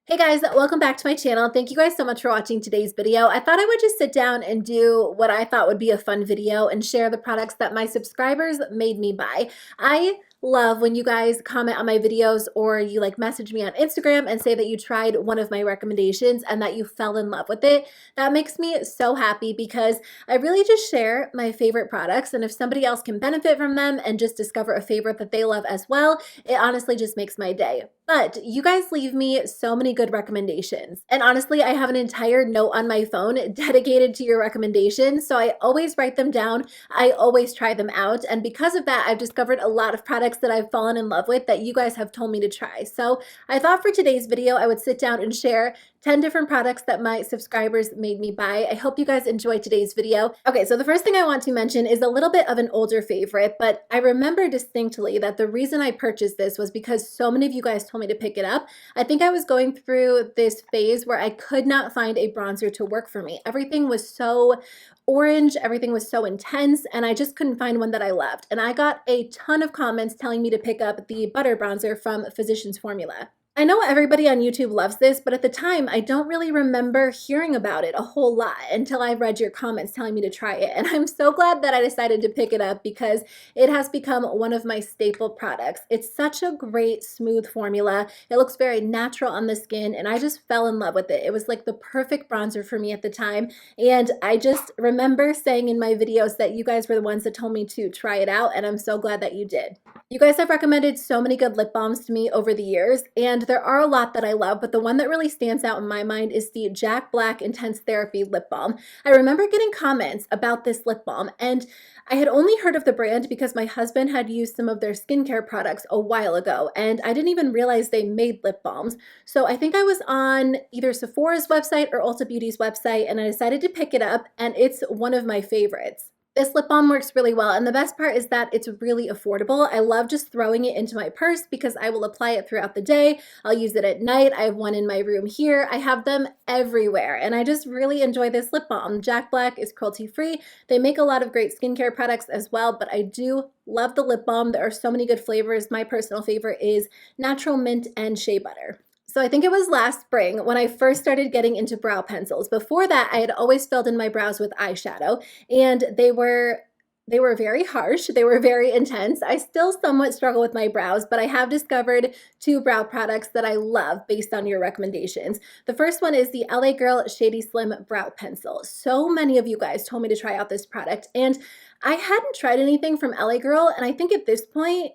Hey guys, welcome back to my channel. Thank you guys so much for watching today's video. I thought I would just sit down and do what I thought would be a fun video and share the products that my subscribers made me buy. I love when you guys comment on my videos or you message me on Instagram and say that you tried one of my recommendations and that you fell in love with it. That makes me so happy because I really just share my favorite products, and if somebody else can benefit from them and just discover a favorite that they love as well, it honestly just makes my day. But you guys leave me so many good recommendations. And honestly, I have an entire note on my phone dedicated to your recommendations. So I always write them down. I always try them out. And because of that, I've discovered a lot of products that I've fallen in love with that you guys have told me to try. So I thought for today's video, I would sit down and share 10 different products that my subscribers made me buy. I hope you guys enjoy today's video. Okay, so the first thing I want to mention is a little bit of an older favorite, but I remember distinctly that the reason I purchased this was because so many of you guys told me to pick it up. I think I was going through this phase where I could not find a bronzer to work for me. Everything was so orange, everything was so intense, and I just couldn't find one that I loved. And I got a ton of comments telling me to pick up the Butter Bronzer from Physicians Formula. I know everybody on YouTube loves this, but at the time, I don't really remember hearing about it a whole lot until I read your comments telling me to try it. And I'm so glad that I decided to pick it up because it has become one of my staple products. It's such a great, smooth formula. It looks very natural on the skin, and I just fell in love with it. It was like the perfect bronzer for me at the time. And I just remember saying in my videos that you guys were the ones that told me to try it out, and I'm so glad that you did. You guys have recommended so many good lip balms to me over the years, and there are a lot that I love, but the one that really stands out in my mind is the Jack Black Intense Therapy Lip Balm. I remember getting comments about this lip balm, and I had only heard of the brand because my husband had used some of their skincare products a while ago, and I didn't even realize they made lip balms. So I think I was on either Sephora's website or Ulta Beauty's website, and I decided to pick it up, and it's one of my favorites. This lip balm works really well, and the best part is that it's really affordable. I love just throwing it into my purse because I will apply it throughout the day. I'll use it at night. I have one in my room here. I have them everywhere, and I just really enjoy this lip balm. Jack Black is cruelty-free. They make a lot of great skincare products as well, but I do love the lip balm. There are so many good flavors. My personal favorite is natural mint and shea butter. So I think it was last spring when I first started getting into brow pencils. Before that, I had always filled in my brows with eyeshadow, and they were very harsh. They were very intense. I still somewhat struggle with my brows, but I have discovered two brow products that I love based on your recommendations. The first one is the LA Girl Shady Slim Brow Pencil. So many of you guys told me to try out this product, and I hadn't tried anything from LA Girl, and I think at this point,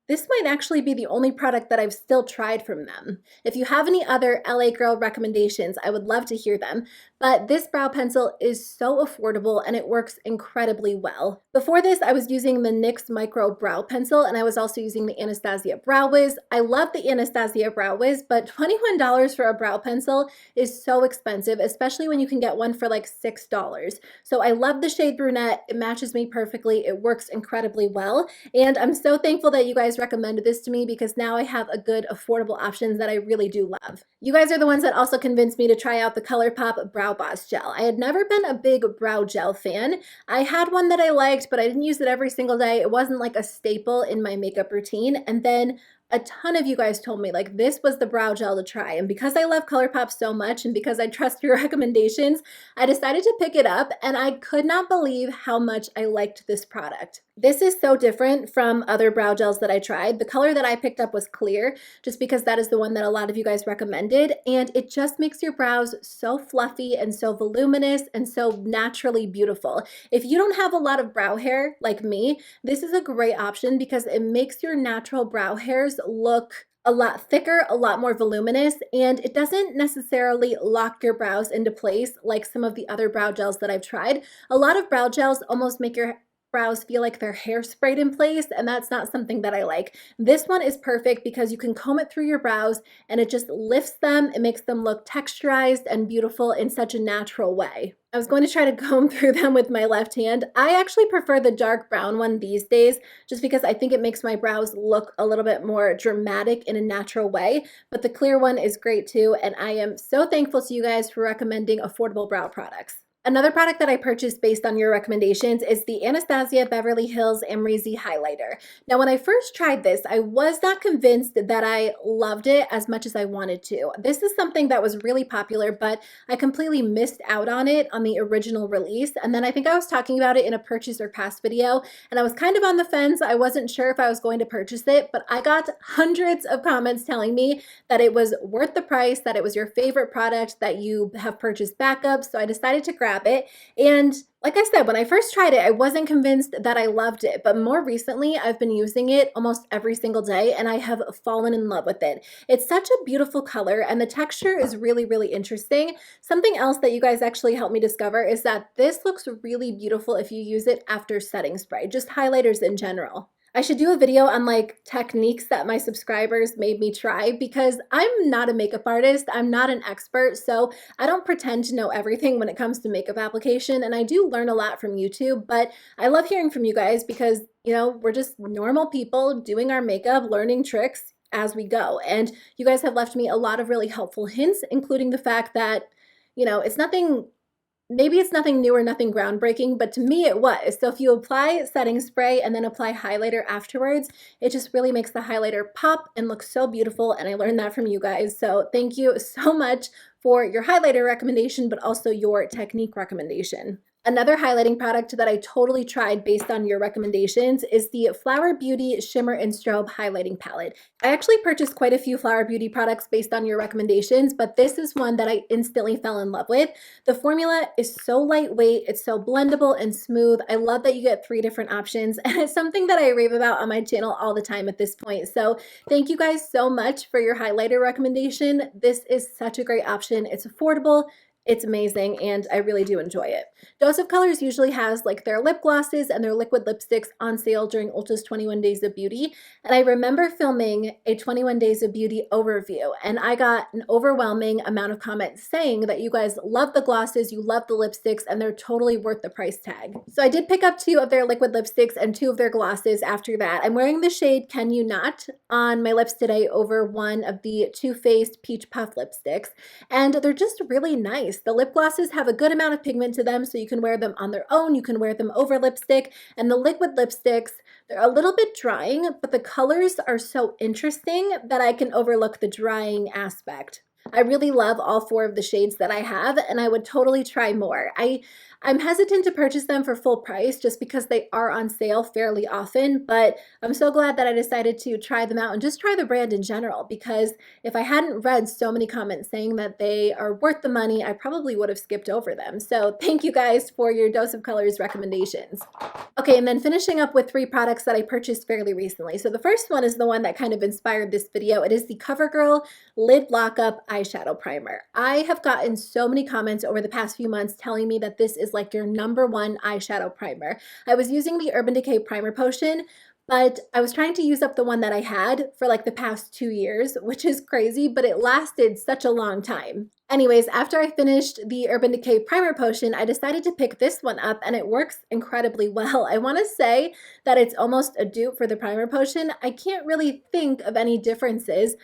this might actually be the only product that I've still tried from them. If you have any other LA Girl recommendations, I would love to hear them. But this brow pencil is so affordable and it works incredibly well. Before this, I was using the NYX Micro Brow Pencil, and I was also using the Anastasia Brow Wiz. I love the Anastasia Brow Wiz, but $21 for a brow pencil is so expensive, especially when you can get one for like $6. So I love the shade Brunette. It matches me perfectly. It works incredibly well. And I'm so thankful that you guys recommended this to me because now I have a good affordable option that I really do love. You guys are the ones that also convinced me to try out the ColourPop Brow Boss Gel. I had never been a big brow gel fan. I had one that I liked, but I didn't use it every single day. It wasn't like a staple in my makeup routine. And then a ton of you guys told me like this was the brow gel to try. And because I love ColourPop so much and because I trust your recommendations, I decided to pick it up, and I could not believe how much I liked this product. This is so different from other brow gels that I tried. The color that I picked up was clear, just because that is the one that a lot of you guys recommended, and it just makes your brows so fluffy and so voluminous and so naturally beautiful. If you don't have a lot of brow hair like me, this is a great option because it makes your natural brow hairs look a lot thicker, a lot more voluminous, and it doesn't necessarily lock your brows into place like some of the other brow gels that I've tried. A lot of brow gels almost make your brows feel like they're hairsprayed in place, and that's not something that I like. This one is perfect because you can comb it through your brows and it just lifts them. It makes them look texturized and beautiful in such a natural way. I was going to try to comb through them with my left hand. I actually prefer the dark brown one these days just because I think it makes my brows look a little bit more dramatic in a natural way, but the clear one is great too, and I am so thankful to you guys for recommending affordable brow products. Another product that I purchased based on your recommendations is the Anastasia Beverly Hills Amrezy highlighter. Now, when I first tried this, I was not convinced that I loved it as much as I wanted to. This is something that was really popular, but I completely missed out on it on the original release. And then I think I was talking about it in a purchase or pass video, and I was kind of on the fence. I wasn't sure if I was going to purchase it, but I got hundreds of comments telling me that it was worth the price, that it was your favorite product, that you have purchased backups. So I decided to grab it. And like I said, when I first tried it, I wasn't convinced that I loved it, but more recently, I've been using it almost every single day and I have fallen in love with it. It's such a beautiful color and the texture is really, really interesting. Something else that you guys actually helped me discover is that this looks really beautiful if you use it after setting spray, just highlighters in general. I should do a video on like techniques that my subscribers made me try because I'm not a makeup artist. I'm not an expert, so I don't pretend to know everything when it comes to makeup application, and I do learn a lot from YouTube, but I love hearing from you guys because, you know, we're just normal people doing our makeup, learning tricks as we go. And you guys have left me a lot of really helpful hints, including the fact that, you know, maybe it's nothing new or nothing groundbreaking, but to me it was. So if you apply setting spray and then apply highlighter afterwards, it just really makes the highlighter pop and look so beautiful. And I learned that from you guys. So thank you so much for your highlighter recommendation, but also your technique recommendation. Another highlighting product that I totally tried based on your recommendations is the Flower Beauty Shimmer and Strobe Highlighting Palette. I actually purchased quite a few Flower Beauty products based on your recommendations, but this is one that I instantly fell in love with. The formula is so lightweight, it's so blendable and smooth. I love that you get 3 different options, and it's something that I rave about on my channel all the time at this point. So thank you guys so much for your highlighter recommendation. This is such a great option. It's affordable, it's amazing, and I really do enjoy it. Dose of Colors usually has like their lip glosses and their liquid lipsticks on sale during Ulta's 21 Days of Beauty. And I remember filming a 21 Days of Beauty overview, and I got an overwhelming amount of comments saying that you guys love the glosses, you love the lipsticks, and they're totally worth the price tag. So I did pick up 2 of their liquid lipsticks and 2 of their glosses after that. I'm wearing the shade Can You Not on my lips today over one of the Too Faced Peach Puff lipsticks, and they're just really nice. The lip glosses have a good amount of pigment to them, so you can wear them on their own, you can wear them over lipstick, and the liquid lipsticks, they're a little bit drying, but the colors are so interesting that I can overlook the drying aspect. I really love all 4 of the shades that I have, and I would totally try more. I'm hesitant to purchase them for full price just because they are on sale fairly often, but I'm so glad that I decided to try them out and just try the brand in general, because if I hadn't read so many comments saying that they are worth the money, I probably would have skipped over them. So thank you guys for your Dose of Colors recommendations. Okay, and then finishing up with 3 products that I purchased fairly recently. So the first one is the one that kind of inspired this video. It is the Covergirl Lid Lockup Eyeshadow Primer. I have gotten so many comments over the past few months telling me that this is like your #1 eyeshadow primer. I was using the Urban Decay Primer Potion, but I was trying to use up the one that I had for like the past 2 years, which is crazy, but it lasted such a long time. Anyways, after I finished the Urban Decay Primer Potion, I decided to pick this one up, and it works incredibly well. I want to say that it's almost a dupe for the Primer Potion. I can't really think of any differences.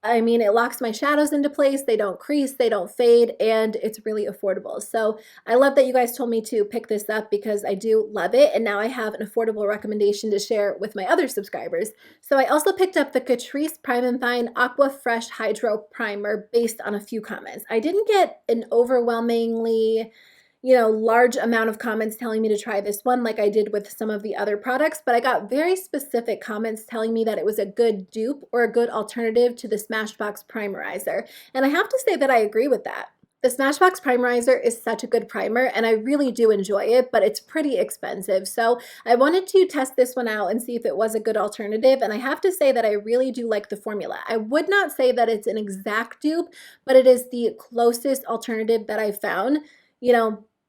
I mean, it locks my shadows into place, they don't crease, they don't fade, and it's really affordable. So I love that you guys told me to pick this up because I do love it, and now I have an affordable recommendation to share with my other subscribers. So I also picked up the Catrice Prime and Fine Aqua Fresh Hydro Primer based on a few comments. I didn't get an overwhelmingly large amount of comments telling me to try this one like I did with some of the other products, but I got very specific comments telling me that it was a good dupe or a good alternative to the Smashbox Primerizer. And I have to say that I agree with that. The Smashbox Primerizer is such a good primer, and I really do enjoy it, but it's pretty expensive. So I wanted to test this one out and see if it was a good alternative, and I have to say that I really do like the formula. I would not say that it's an exact dupe, but it is the closest alternative that I found,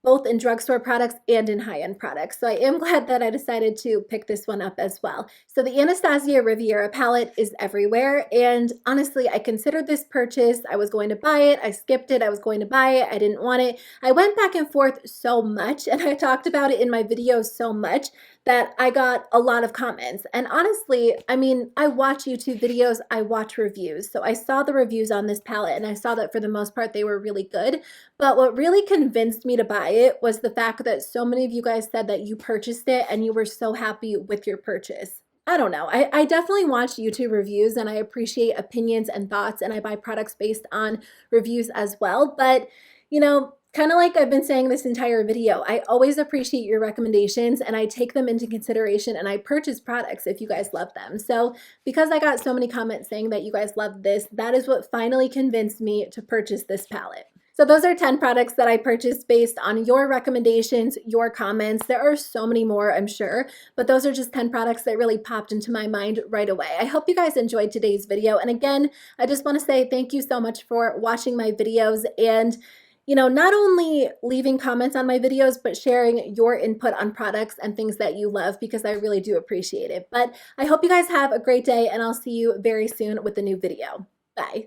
both in drugstore products and in high-end products. So I am glad that I decided to pick this one up as well. So the Anastasia Riviera palette is everywhere, and honestly, I considered this purchase. I was going to buy it, I skipped it, I was going to buy it, I didn't want it. I went back and forth so much, and I talked about it in my videos so much that I got a lot of comments. And honestly, I mean, I watch YouTube videos, I watch reviews. So I saw the reviews on this palette and I saw that for the most part, they were really good. But what really convinced me to buy it was the fact that so many of you guys said that you purchased it and you were so happy with your purchase. I don't know. I definitely watch YouTube reviews and I appreciate opinions and thoughts, and I buy products based on reviews as well. But, you know, kind of like I've been saying this entire video, I always appreciate your recommendations and I take them into consideration and I purchase products if you guys love them. So because I got so many comments saying that you guys loved this, that is what finally convinced me to purchase this palette. So those are 10 products that I purchased based on your recommendations, your comments. There are so many more, I'm sure, but those are just 10 products that really popped into my mind right away. I hope you guys enjoyed today's video. And again, I just want to say thank you so much for watching my videos and, you know, not only leaving comments on my videos, but sharing your input on products and things that you love, because I really do appreciate it. But I hope you guys have a great day and I'll see you very soon with a new video. Bye.